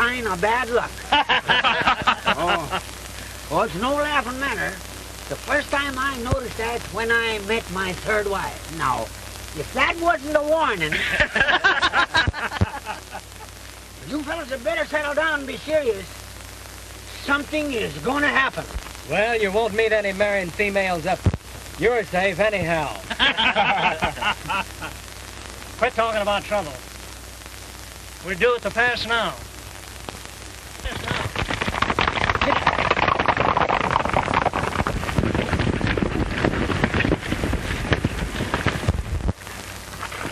sign of bad luck. Oh, it's no laughing matter. The first time I noticed that when I met my third wife. Now, if that wasn't a warning... You fellas had better settle down and be serious. Something is going to happen. Well, you won't meet any marrying females up. You're safe anyhow. Quit talking about trouble. We're due at the pass now.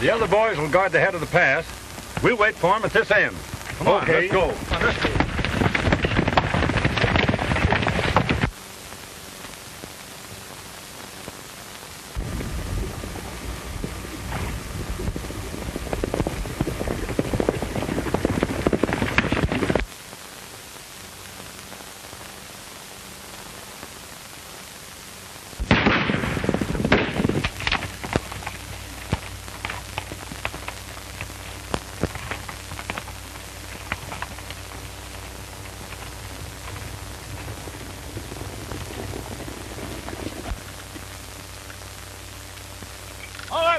The other boys will guard the head of the pass. We'll wait for them at this end. Come on, let's go.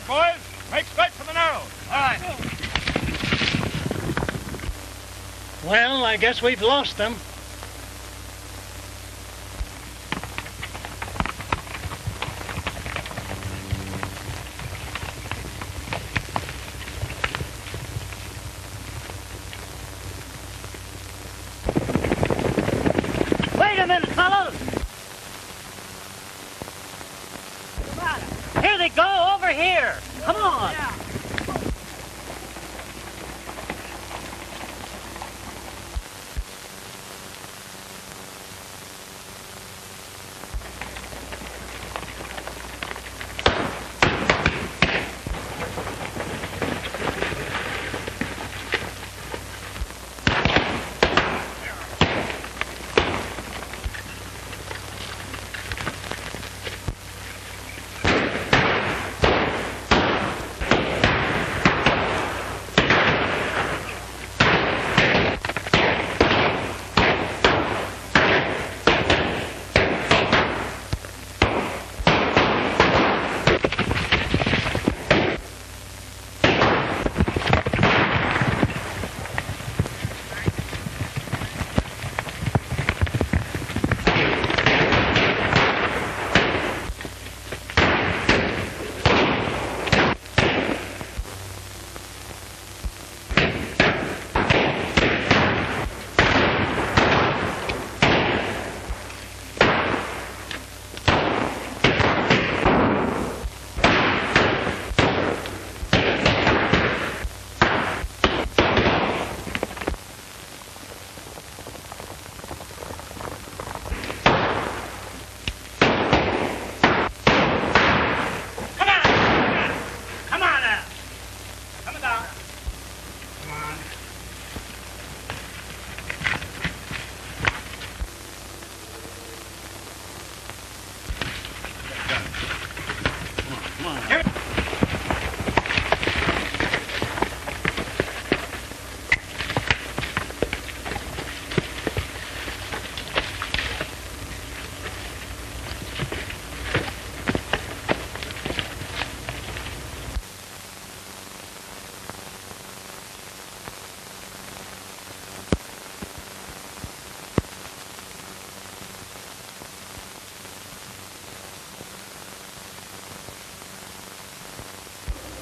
Boys, make straight for the narrow. All right. Well, I guess we've lost them. Wait a minute, fellows. Here they go, over here. Come on. Yeah.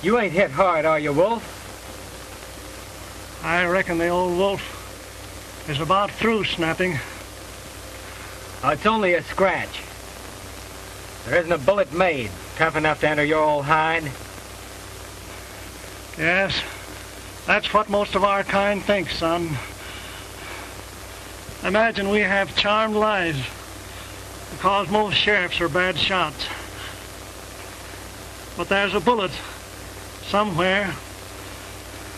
You ain't hit hard, are you, Wolf? I reckon the old wolf is about through snapping. Oh, it's only a scratch. There isn't a bullet made tough enough to enter your old hide. Yes, that's what most of our kind thinks, son. Imagine we have charmed lives because most sheriffs are bad shots. But there's a bullet somewhere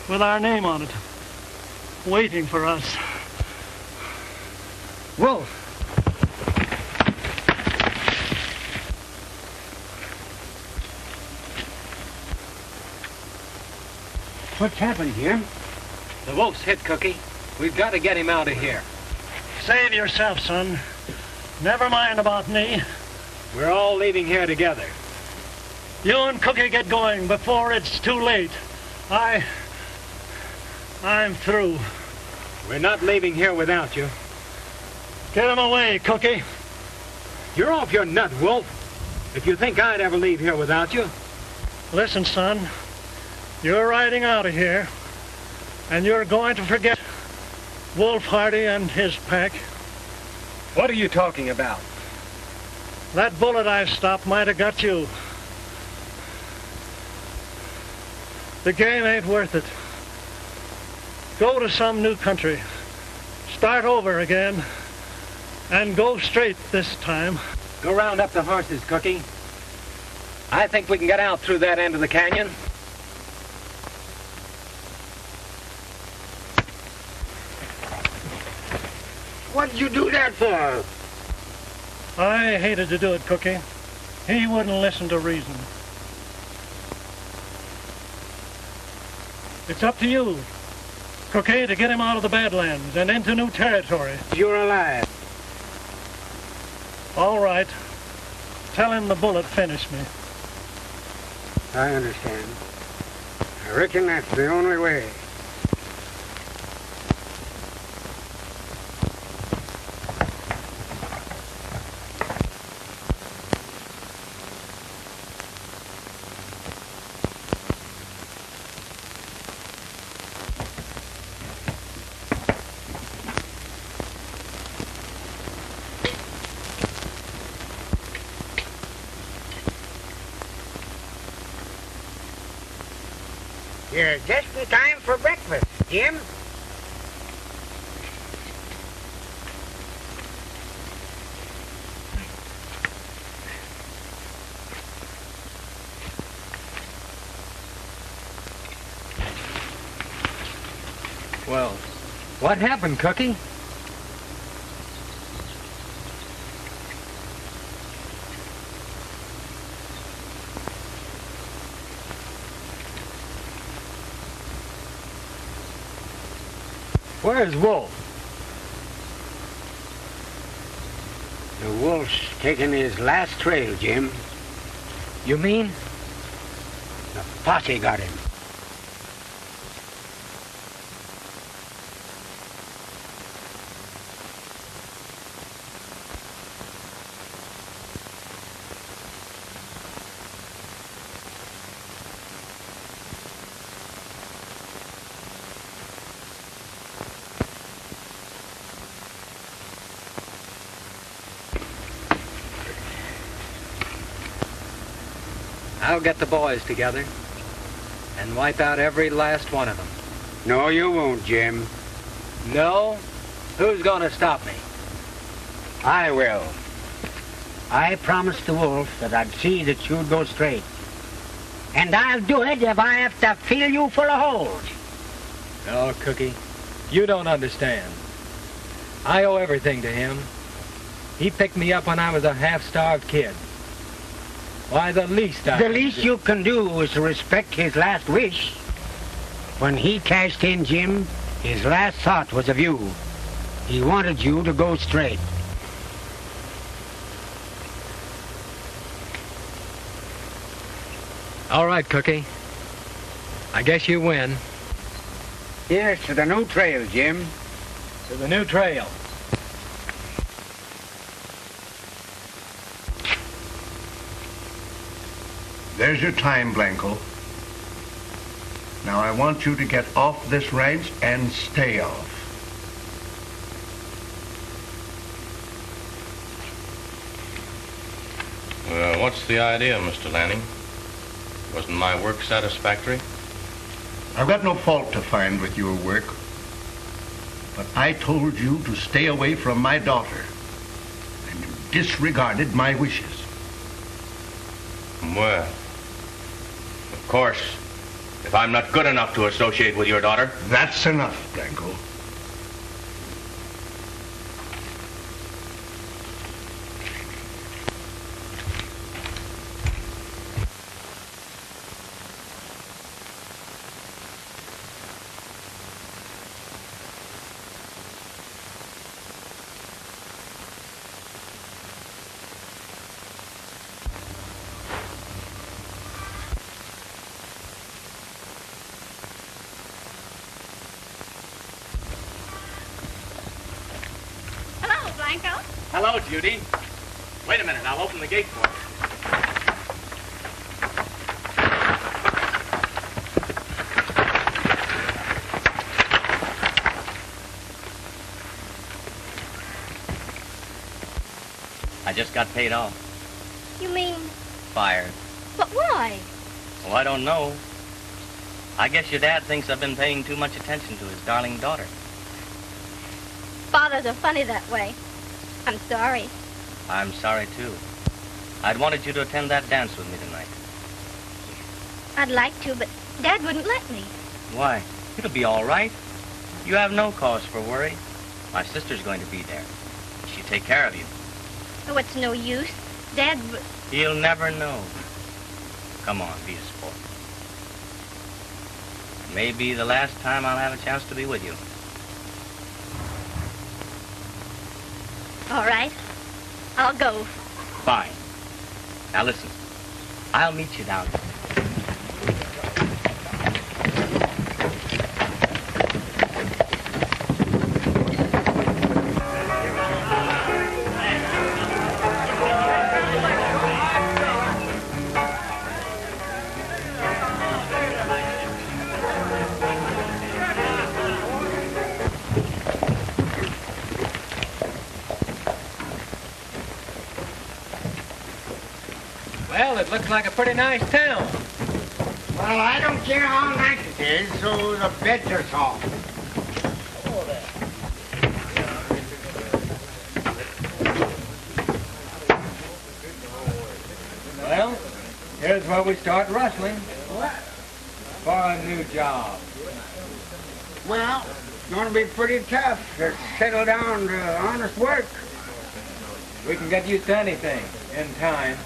with our name on it, waiting for us. Wolf! What's happened here? The wolf's hit, Cookie. We've got to get him out of here. Save yourself, son. Never mind about me. We're all leaving here together. You and Cookie get going before it's too late. I'm through. We're not leaving here without you. Get him away, Cookie. You're off your nut, Wolf. If you think I'd ever leave here without you. Listen, son. You're riding out of here, and you're going to forget Wolf Hardy and his pack. What are you talking about? That bullet I stopped might have got you. The game ain't worth it. Go to some new country. Start over again. And go straight this time. Go round up the horses, Cookie. I think we can get out through that end of the canyon. What did you do that for? I hated to do it, Cookie. He wouldn't listen to reason. It's up to you, Cookie, to get him out of the Badlands and into new territory. You're alive. All right. Tell him the bullet finished me. I understand. I reckon that's the only way. You're just in time for breakfast, Jim. Well, what happened, Cookie? Where's Wolf? The wolf's taking his last trail, Jim. You mean? The posse got him. I'll get the boys together and wipe out every last one of them. No, you won't, Jim. No? Who's going to stop me? I will. I promised the wolf that I'd see that you'd go straight. And I'll do it if I have to fill you full of holes. No, Cookie, you don't understand. I owe everything to him. He picked me up when I was a half-starved kid. Why, the least you can do is to respect his last wish. When he cashed in, Jim, his last thought was of you. He wanted you to go straight. All right, Cookie. I guess you win. Here's to the new trail, Jim. To the new trail. There's your time, Blanco. Now I want you to get off this ranch and stay off. What's the idea, Mr. Lanning? Wasn't my work satisfactory? I've got no fault to find with your work. But I told you to stay away from my daughter. And you disregarded my wishes. Well, of course, if I'm not good enough to associate with your daughter... That's enough, Blanco. Blanco. Hello, Judy. Wait a minute, I'll open the gate for you. I just got paid off. You mean? Fired. But why? Oh, I don't know. I guess your dad thinks I've been paying too much attention to his darling daughter. Fathers are funny that way. I'm sorry. I'm sorry, too. I'd wanted you to attend that dance with me tonight. I'd like to, but Dad wouldn't let me. Why? It'll be all right. You have no cause for worry. My sister's going to be there. She'll take care of you. Oh, it's no use. Dad would... He'll never know. Come on, be a sport. It may be the last time I'll have a chance to be with you. All right. I'll go. Fine. Now listen. I'll meet you down there. Well, it looks like a pretty nice town. Well, I don't care how nice it is, so the beds are soft. Well, here's where we start rustling. What? For a new job. Well, it's going to be pretty tough to settle down to honest work. We can get used to anything in time.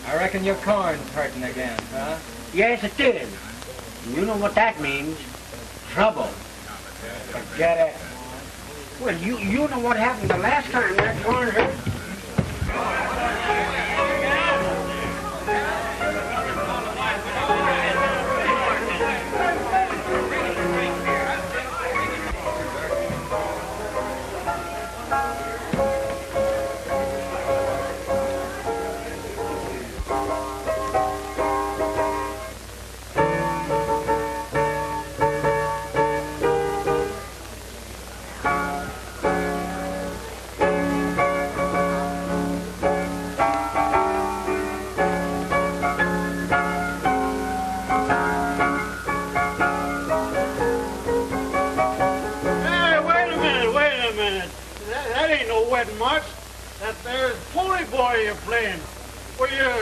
I reckon your corn's hurting again, huh? Yes, it is. You know what that means. Trouble. Forget it. Well, you know what happened the last time that corn hurt.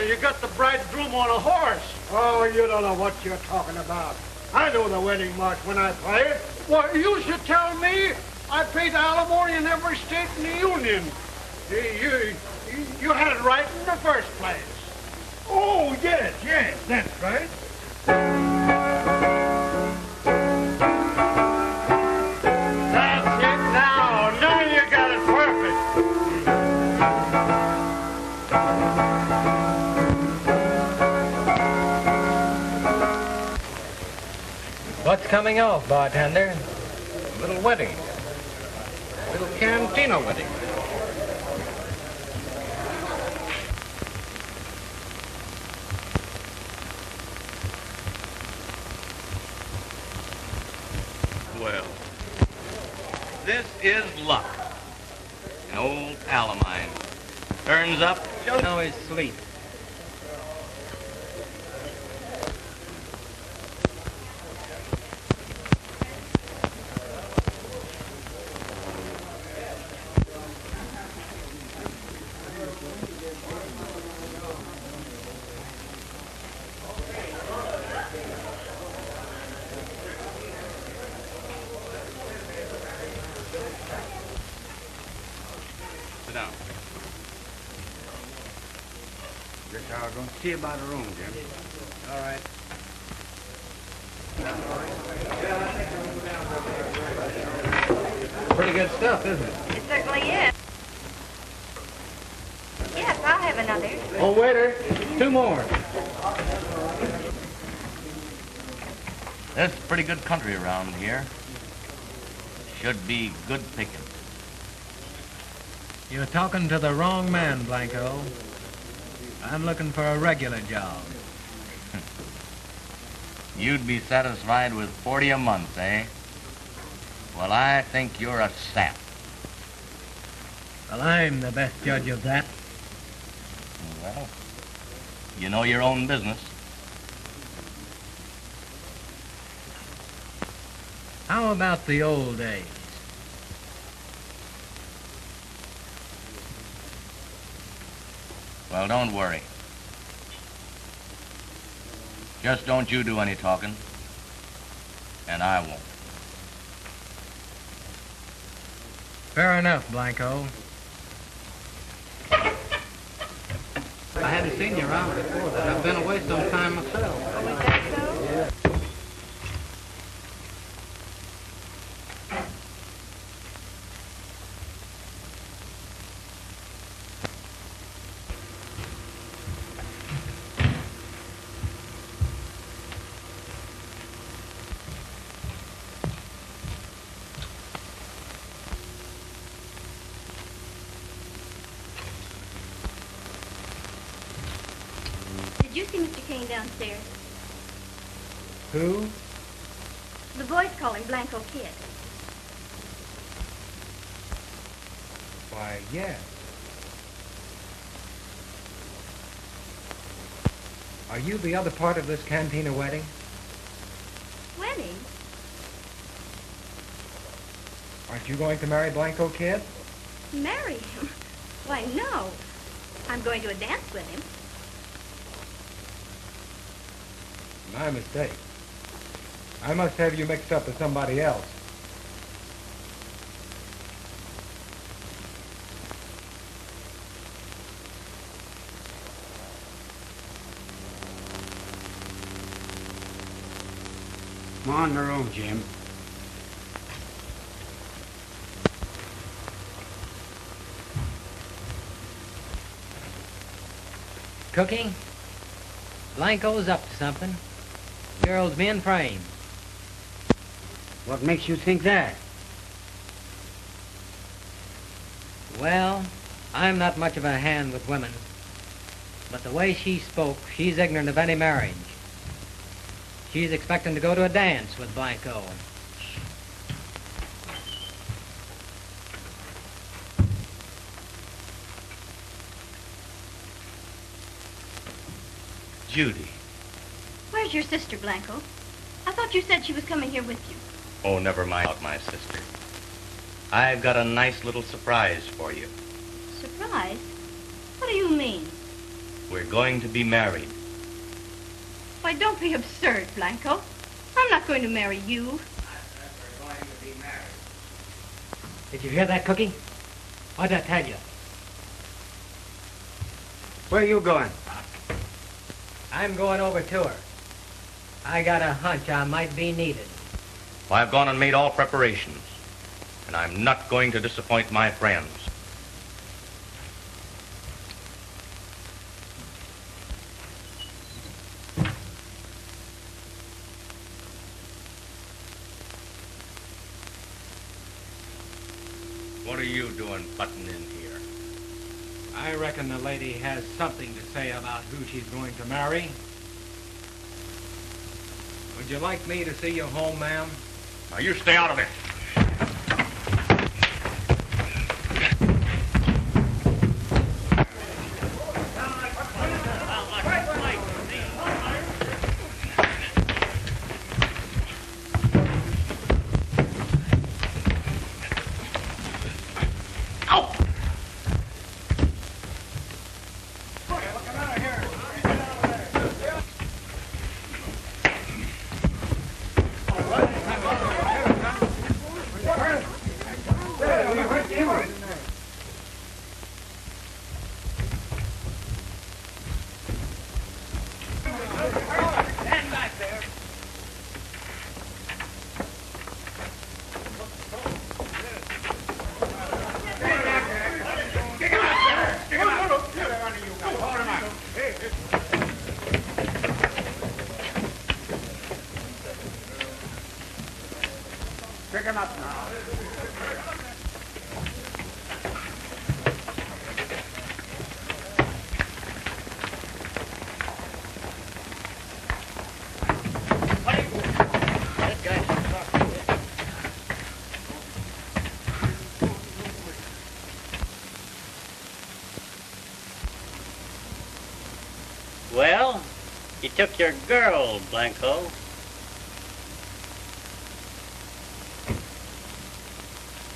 You got the bridegroom on a horse. Oh, you don't know what you're talking about. I know the wedding march when I play it. Well, you should tell me. I paid alimony in every state in the Union. You had it right in the first place. Oh, yes, that's right. That's it now. Now you got it perfect. What's coming off, bartender? A little wedding. A little cantina wedding. Well, this is luck. An old pal of mine. Turns up, don't always sleep. See about a room, Jim. All right. Pretty good stuff, isn't it? It certainly is. Yes, I'll have another. Oh, waiter, 2 more. There's pretty good country around here. Should be good picking. You're talking to the wrong man, Blanco. I'm looking for a regular job. You'd be satisfied with 40 a month, eh? Well, I think you're a sap. Well, I'm the best judge of that. Well, you know your own business. How about the old days? Well, don't worry. Just don't you do any talking, and I won't. Fair enough, Blanco. I hadn't seen you around before that. I've been away some time myself. Oh, is that so? Yeah. Did you see Mr. Kane downstairs? Who? The boys call him Blanco Kid. Why, yes. Are you the other part of this cantina wedding? Wedding? Aren't you going to marry Blanco Kid? Marry him? Why, no. I'm going to a dance with him. My mistake. I must have you mixed up with somebody else. Come on in the room, Jim. Cookie? Blanco's up to something. Girl's being framed. What makes you think that? Well, I'm not much of a hand with women. But the way she spoke, she's ignorant of any marriage. She's expecting to go to a dance with Blanco. Judy. Where's your sister, Blanco? I thought you said she was coming here with you. Oh, never mind about my sister. I've got a nice little surprise for you. Surprise? What do you mean? We're going to be married. Why, don't be absurd, Blanco. I'm not going to marry you. We're going to be married. Did you hear that, Cookie? What'd I tell you? Where are you going? I'm going over to her. I got a hunch I might be needed. Well, I've gone and made all preparations, and I'm not going to disappoint my friends. What are you doing butting in here? I reckon the lady has something to say about who she's going to marry. Would you like me to see you home, ma'am? Now, you stay out of it. Well, he took your girl, Blanco.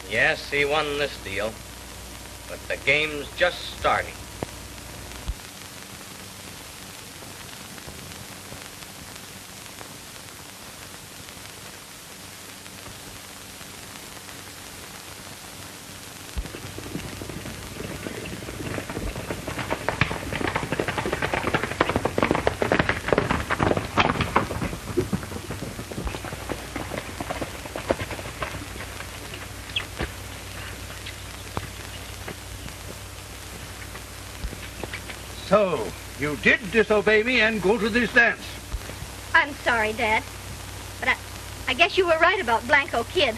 Yes, he won this deal, but the game's just starting. So, you did disobey me and go to this dance. I'm sorry, Dad. But I guess you were right about Blanco Kid.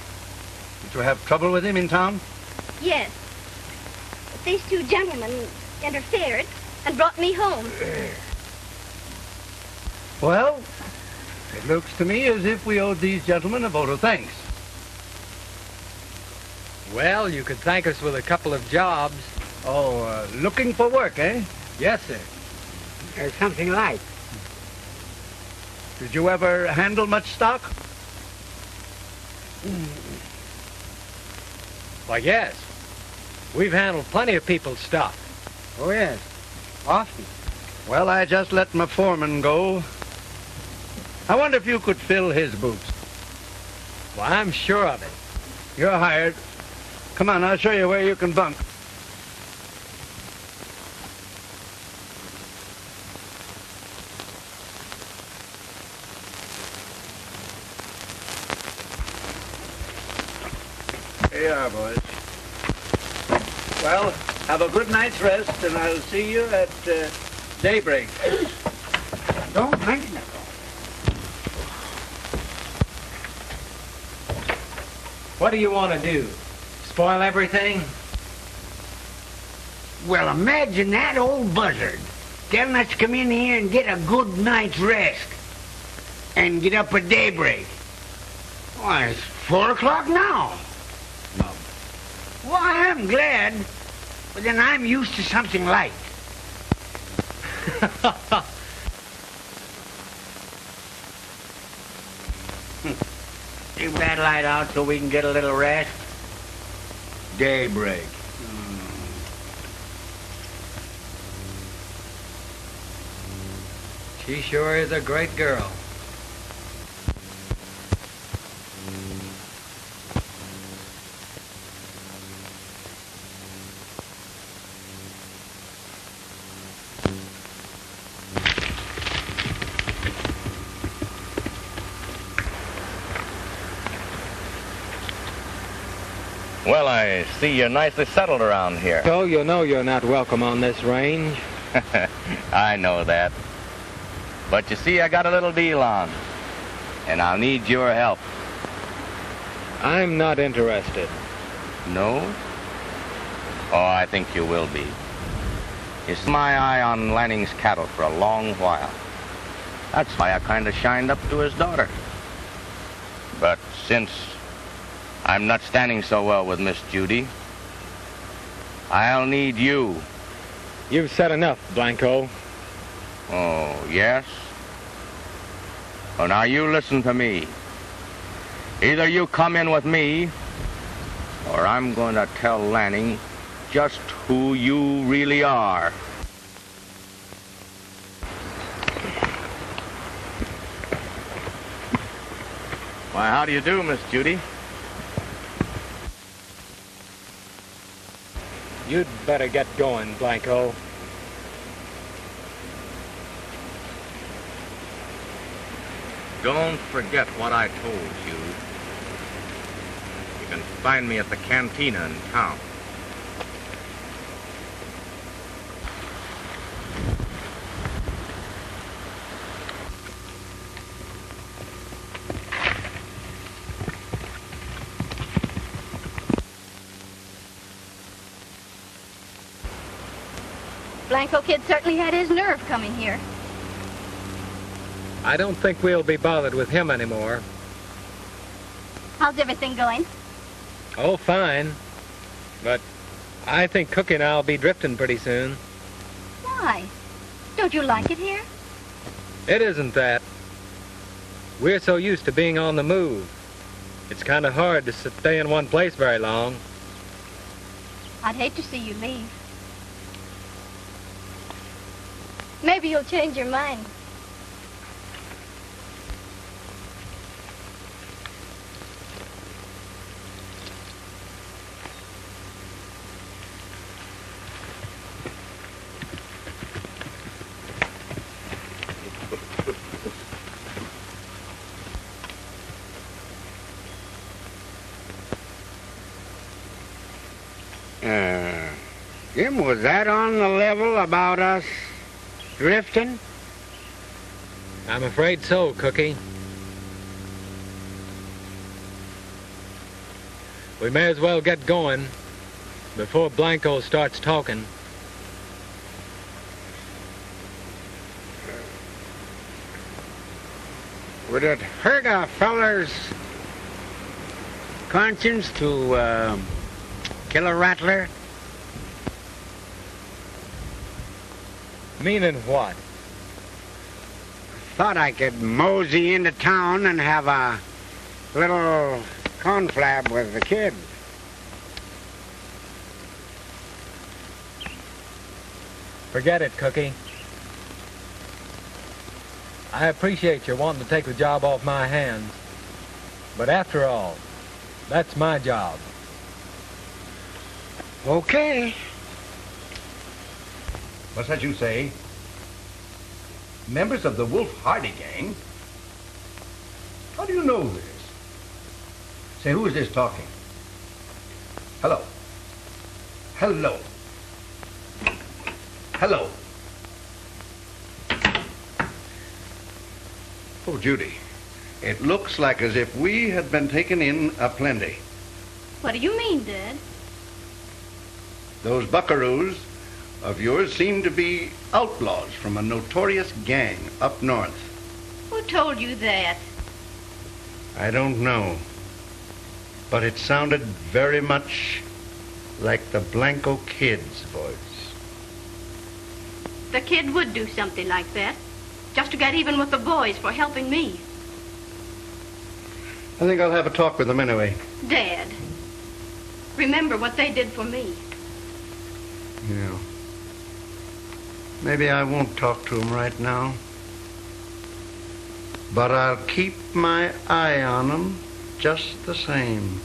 Did you have trouble with him in town? Yes. But these two gentlemen interfered and brought me home. Well, it looks to me as if we owed these gentlemen a vote of thanks. Well, you could thank us with a couple of jobs. Oh, looking for work, eh? Yes, sir. Something like. Did you ever handle much stock? Why, yes. We've handled plenty of people's stuff. Oh, yes. Often. Well, I just let my foreman go. I wonder if you could fill his boots. Well, I'm sure of it. You're hired. Come on, I'll show you where you can bunk. Here you are, boys. Well, have a good night's rest, and I'll see you at daybreak. Don't mention it. What do you want to do? Spoil everything? Well, imagine that old buzzard telling us to come in here and get a good night's rest and get up at daybreak. Why, it's 4 o'clock now. Well, I'm glad, but then I'm used to something light. Leave that light out so we can get a little rest. Daybreak. She sure is a great girl. Well, I see you're nicely settled around here. So you know you're not welcome on this range. I know that. But you see, I got a little deal on, and I'll need your help. I'm not interested. No? Oh, I think you will be. It's my eye on Lanning's cattle for a long while. That's why I kind of shined up to his daughter. But since I'm not standing so well with Miss Judy, I'll need you. You've said enough, Blanco. Oh, yes? Well, now you listen to me. Either you come in with me, or I'm going to tell Lanning just who you really are. Why, how do you do, Miss Judy? You'd better get going, Blanco. Don't forget what I told you. You can find me at the cantina in town. Blanco Kid certainly had his nerve coming here. I don't think we'll be bothered with him anymore. How's everything going? Oh, fine. But I think Cookie and I'll be drifting pretty soon. Why? Don't you like it here? It isn't that. We're so used to being on the move. It's kind of hard to stay in one place very long. I'd hate to see you leave. Maybe you'll change your mind. Jim, was that on the level about us drifting? I'm afraid so, Cookie. We may as well get going before Blanco starts talking. Would it hurt a feller's conscience to kill a rattler? Meaning what? Thought I could mosey into town and have a little conflab with the kid. Forget it, Cookie. I appreciate you wanting to take the job off my hands. But after all, that's my job. Okay. What's that you say? Members of the Wolf Hardy gang? How do you know this? Say, who is this talking? Hello. Hello. Hello. Oh, Judy, it looks like as if we had been taken in aplenty. What do you mean, Dad? Those buckaroos of yours seem to be outlaws from a notorious gang up north. Who told you that? I don't know, but it sounded very much like the Blanco Kid's voice. The kid would do something like that, just to get even with the boys for helping me. I think I'll have a talk with them anyway. Dad, remember what they did for me. Yeah. Maybe I won't talk to them right now. But I'll keep my eye on them just the same.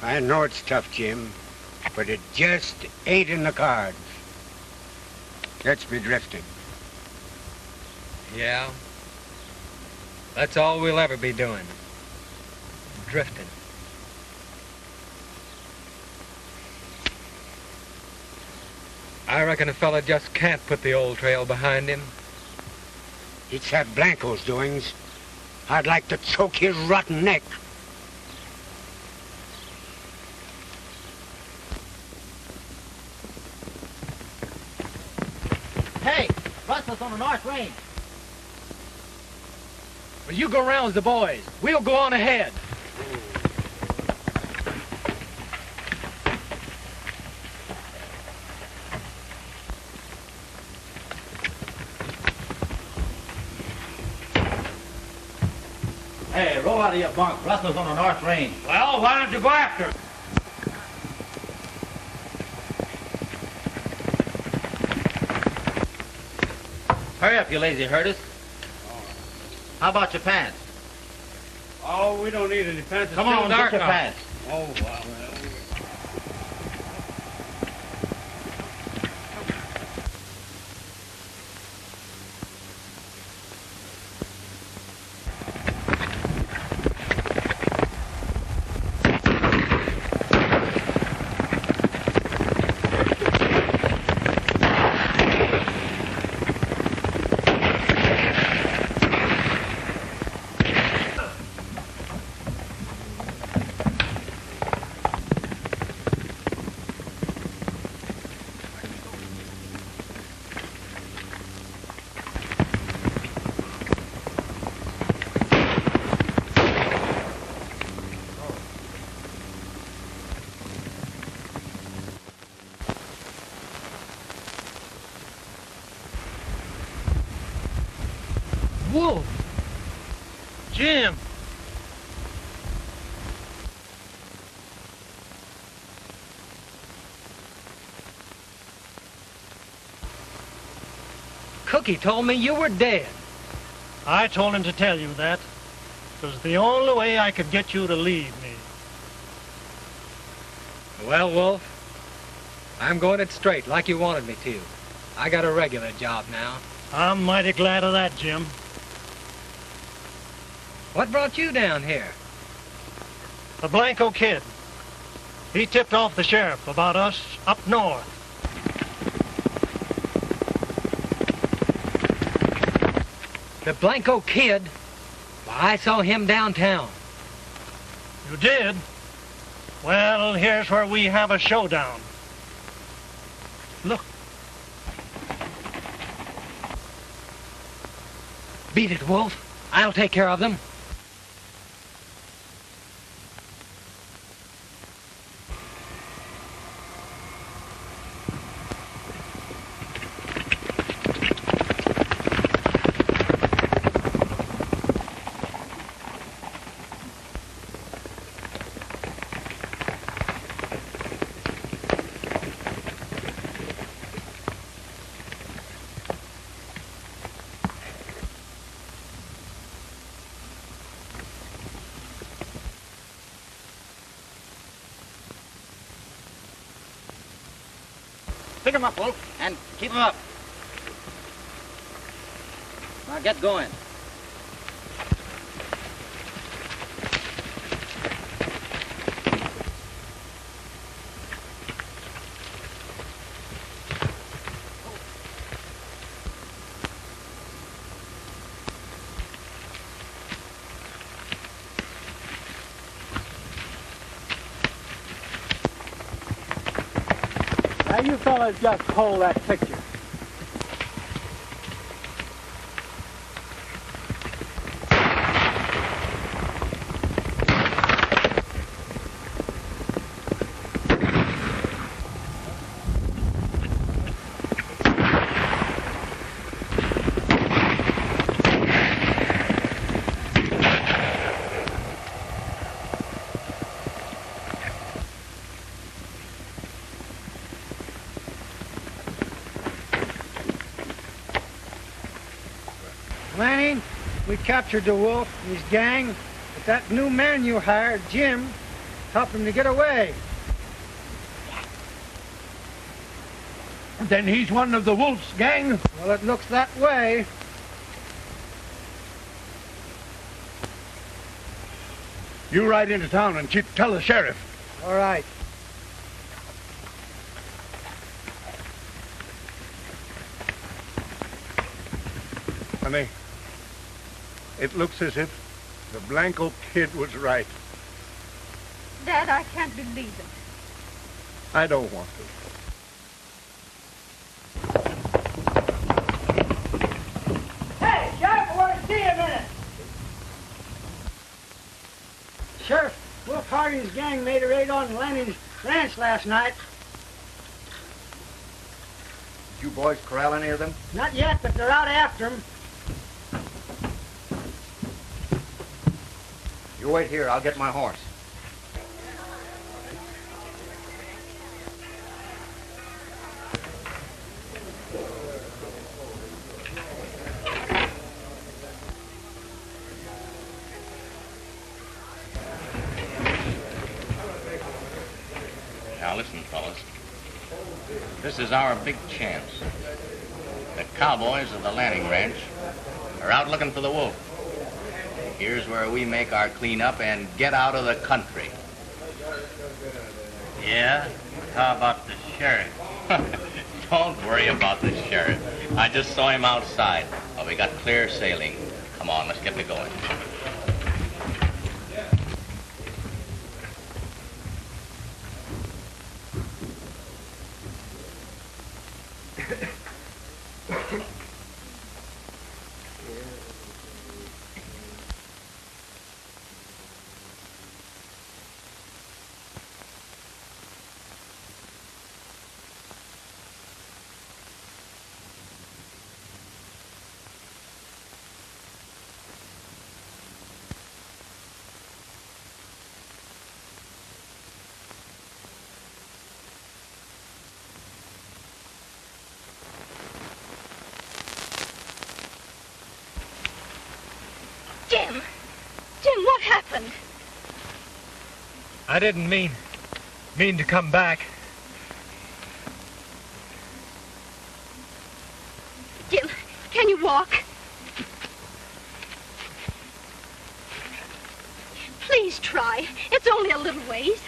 I know it's tough, Jim, but it just ain't in the cards. Let's be drifting. Yeah. That's all we'll ever be doing. Drifting. I reckon a fella just can't put the old trail behind him. It's that Blanco's doings. I'd like to choke his rotten neck. Hey, rustlers on the North Range. Well, you go around with the boys. We'll go on ahead. go out of your bunk. Rustler's on the North Range. Well, why don't you go after him? Hurry up, you lazy herders. How about your pants? Oh, we don't need any pants. Come on, get your pants. Oh, well. Wolf! Jim! Cookie told me you were dead. I told him to tell you that. It was the only way I could get you to leave me. Well, Wolf, I'm going it straight like you wanted me to. I got a regular job now. I'm mighty glad of that, Jim. What brought you down here? The Blanco kid. He tipped off the sheriff about us up north. The Blanco kid? Why, I saw him downtown. You did? Well, here's where we have a showdown. Look. Beat it, Wolf. I'll take care of them. Pick him up, Wolf, and keep him up. Now get going. Now, you fellas just hold that picture. Lanning, we captured the wolf and his gang, but that new man you hired, Jim, helped him to get away. Then he's one of the wolf's gang? Well, it looks that way. You ride into town and tell the sheriff. All right. Honey, it looks as if the Blanco kid was right. Dad, I can't believe it. I don't want to. Hey, Sheriff, I want to see you a minute. Sheriff, Wolf Harding's gang made a raid on Lanning's ranch last night. Did you boys corral any of them? Not yet, but they're out after him. You wait here. I'll get my horse. Now listen, fellas. This is our big chance. The cowboys of the Lanning ranch are out looking for the wolf. Here's where we make our cleanup and get out of the country. Yeah? How about the sheriff? Don't worry about the sheriff. I just saw him outside. Well, we got clear sailing. Come on, let's get to going. Jim, what happened? I didn't mean to come back. Jim, can you walk? Please try. It's only a little ways.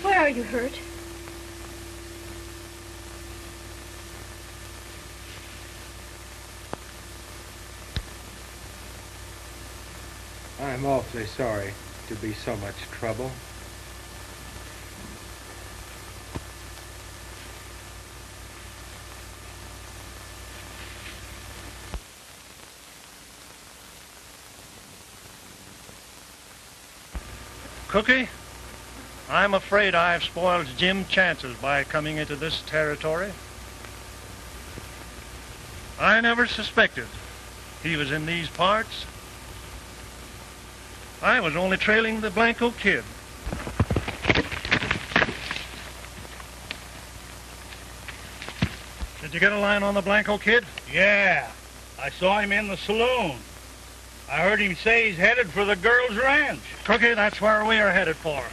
Where are you hurt? I'm awfully sorry to be so much trouble. Cookie, I'm afraid I've spoiled Jim's chances by coming into this territory. I never suspected he was in these parts. I was only trailing the Blanco kid. Did you get a line on the Blanco kid? Yeah, I saw him in the saloon. I heard him say he's headed for the girls' ranch. Cookie, that's where we are headed for.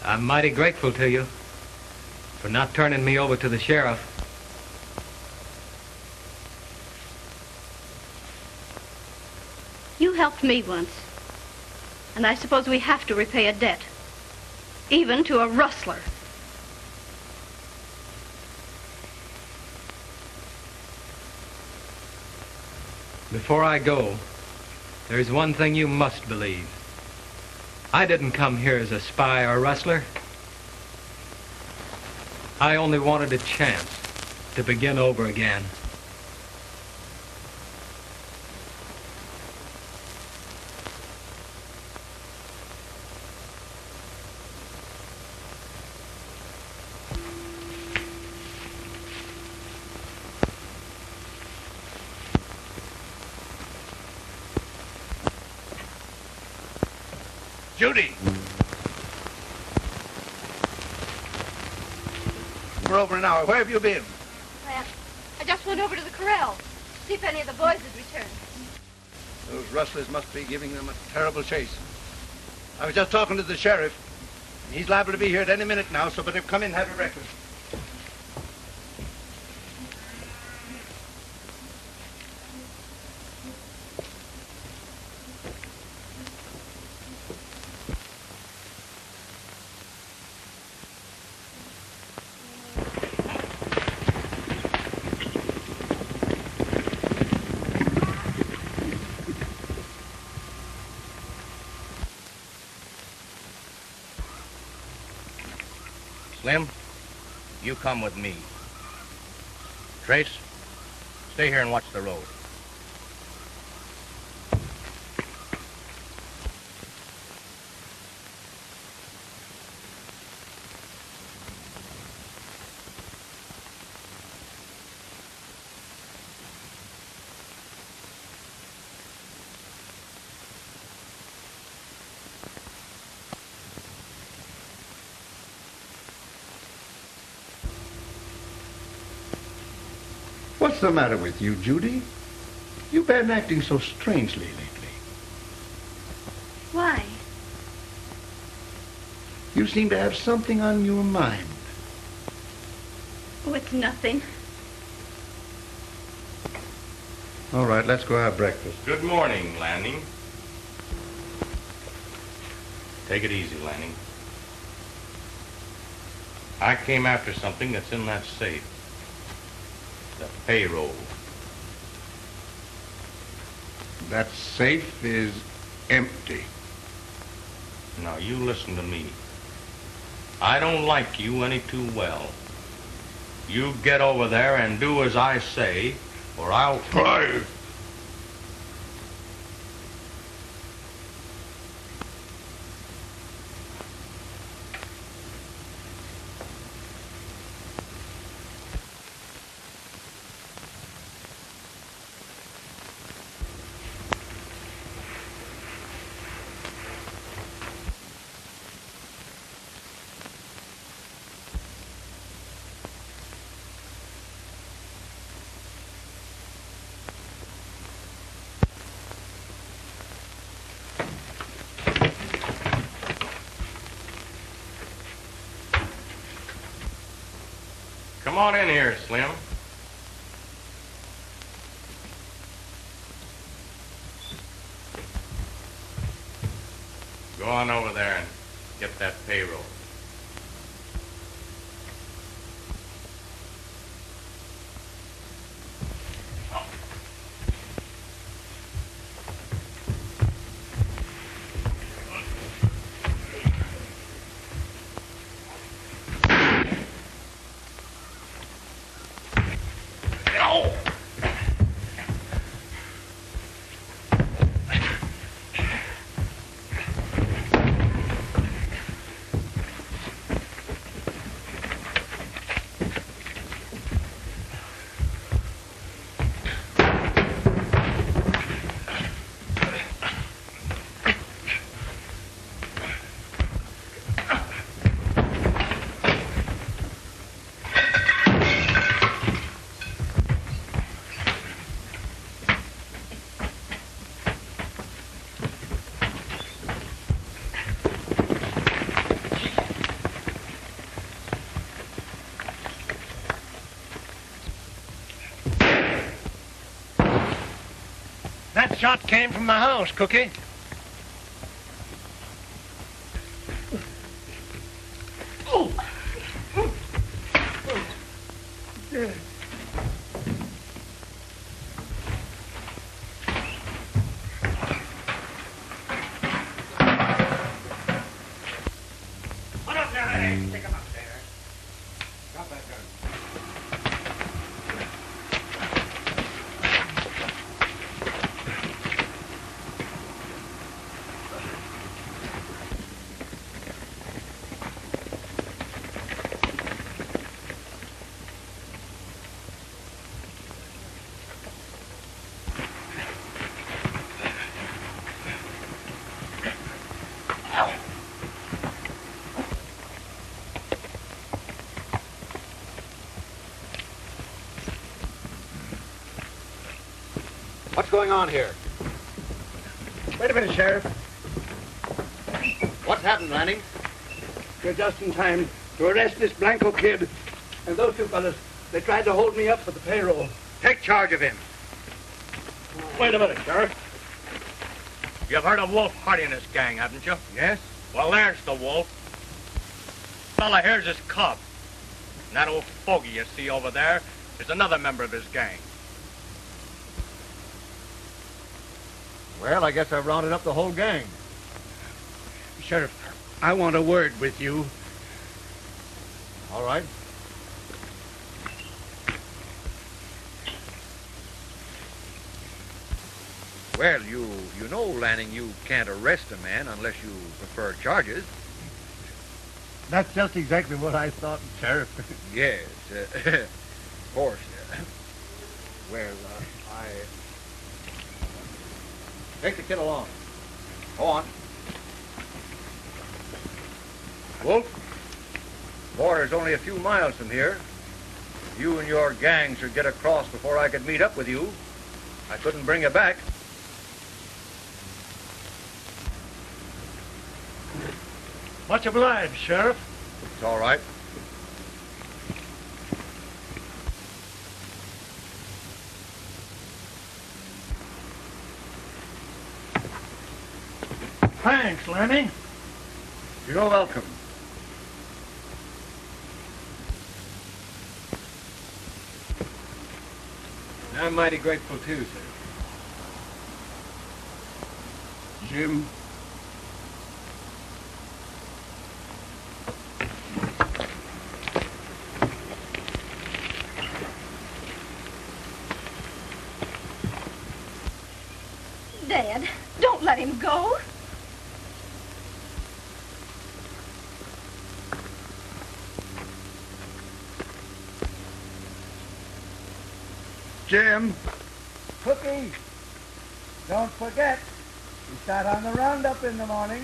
I'm mighty grateful to you for not turning me over to the sheriff. You helped me once, and I suppose we have to repay a debt, even to a rustler. Before I go, there's one thing you must believe. I didn't come here as a spy or rustler. I only wanted a chance to begin over again. Judy! For over an hour. Where have you been? Well, I just went over to the corral to see if any of the boys had returned. Those rustlers must be giving them a terrible chase. I was just talking to the sheriff. He's liable to be here at any minute now, so better come in and have your breakfast. come with me. Trace, stay here and watch the road. What's the matter with you, Judy? You've been acting so strangely lately. Why? You seem to have something on your mind. Oh, it's nothing. All right, let's go have breakfast. Good morning, Lanning. Take it easy, Lanning. I came after something that's in that safe. The payroll. That safe is empty. Now, you listen to me. I don't like you any too well. You get over there and do as I say, or I'll... Clyde! Come on in here, Slim. Go on over there and get that payroll. That shot came from the house, Cookie. Put up your hands. Take him up there. Drop that gun. What's going on here? Wait a minute, Sheriff. What's happened, Lanning? You're just in time to arrest this Blanco kid. And those two fellas, they tried to hold me up for the payroll. Take charge of him. Wait a minute, Sheriff. You've heard of Wolf Hardy and his gang, haven't you? Yes? Well, there's the Wolf. Fella here's his Cobb. And that old fogey you see over there is another member of his gang. Well, I guess I've rounded up the whole gang. Sheriff, I want a word with you. All right. Well, you know, Lanning, you can't arrest a man unless you prefer charges. That's just exactly what I thought, Sheriff. Yes, of course. Well, I... Take the kid along. Go on. Wolf, border's only a few miles from here. You and your gang should get across before I could meet up with you. I couldn't bring you back. Much obliged, Sheriff. It's all right. Thanks, Lanning. You're welcome. I'm mighty grateful too, sir. Jim, Dad, don't let him go. Jim. Cookie, don't forget, we start on the roundup in the morning.